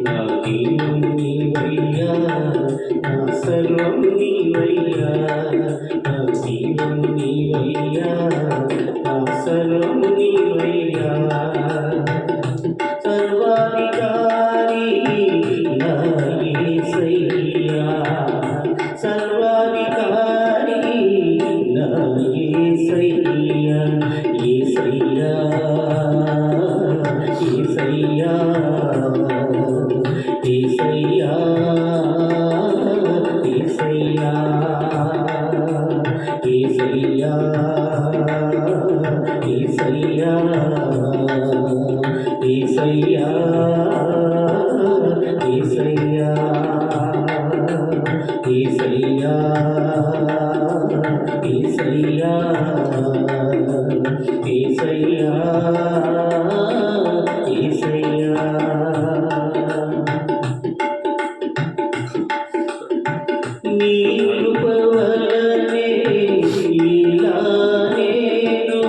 నా జీవం నీవయ్యా, నా సర్వం నీవయ్యా, నా జీవం నీవయ్యా, నా సర్వం నీవయ్యా, సర్వాధికారి నా యేసయ్యా, సర్వాధికారి నా యేసయ్యా, యేసయ్యా, యేసయ్యా, యేసయ్యా, యేసయ్యా, యేసయ్యా, యేసయ్యా, యేసయ్యా, యేసయ్యా, యేసయ్యా, యేసయ్యా, యేసయ్యా, యేసయ్యా. నీ కృప వలనే ఇలా నేను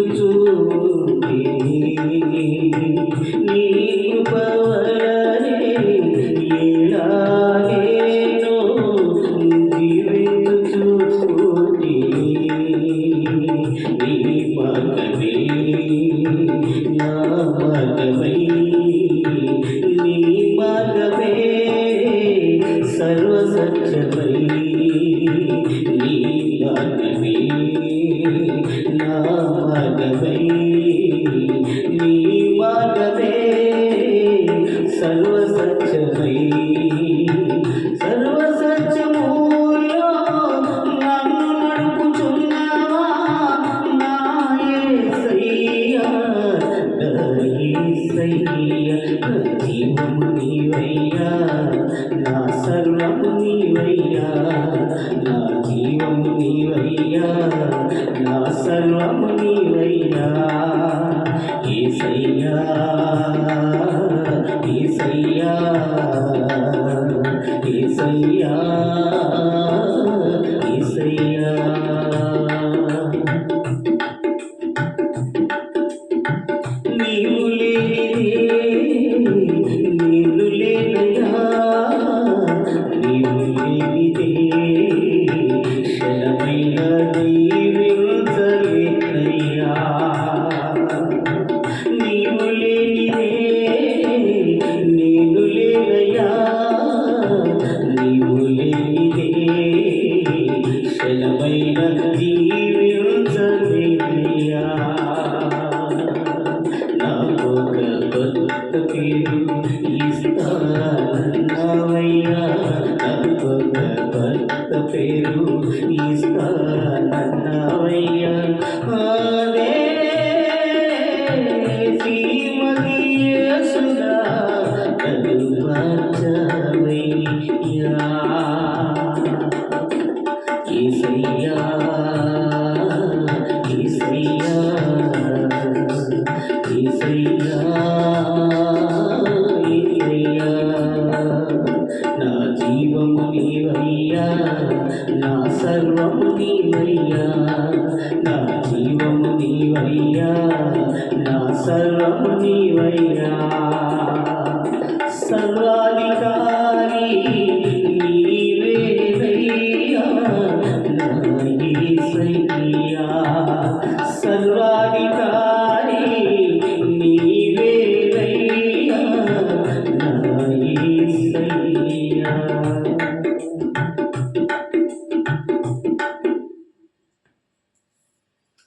జీవించుచుంటి, నీ కృప వలనే ఇలా నేను జీవించుచుంటి, నీ మార్గమే నా మార్గమై, నీ మార్గమే సర్వసత్యమై, నీ మార్గమే నా మార్గమై, నీ మార్గమే సర్వసత్యమై, సర్వసత్యములో నన్ను నడుపుచున్నావా నా యేసయ్యా, నా యేసయ్యా, నా జీవము నీవయ్యా, నా సర్వము నీవయ్యా, నా జీవము నీవయ్యా, నా సర్వము నీవయ్యా, యేసయ్యా, యేసయ్యా, యేసయ్యా, యేసయ్యా. నీవు లేనిదే నేను లేనయ్యా, నీవు లేనిదే క్షణమైన జీవించలేనయ్యా, నీవు లేనిదే నేను లేనయ్యా, నీవు లేనిదే క్షణమైన జీవించలేనయ్యా. నాకొక కొత్త పేరు ఇస్తానన్నావయ్యా, నాకొక కొత్త పేరు ఇస్తానన్నావయ్యా, అదే శ్రీమతి యేసుగా నన్ను మార్చావయ్యా, యేసయ్యా, యేసయ్యా, యేసయ్యా, యేసయ్యా, నా జీవము నీవయ్యా, నా సర్వము నీవయ్యా, నా జీవము నీవయ్యా, నా సర్వము నీవయ్యా, సర్వాధికారి నీవేనయ్యా, నా యేసయ్యా,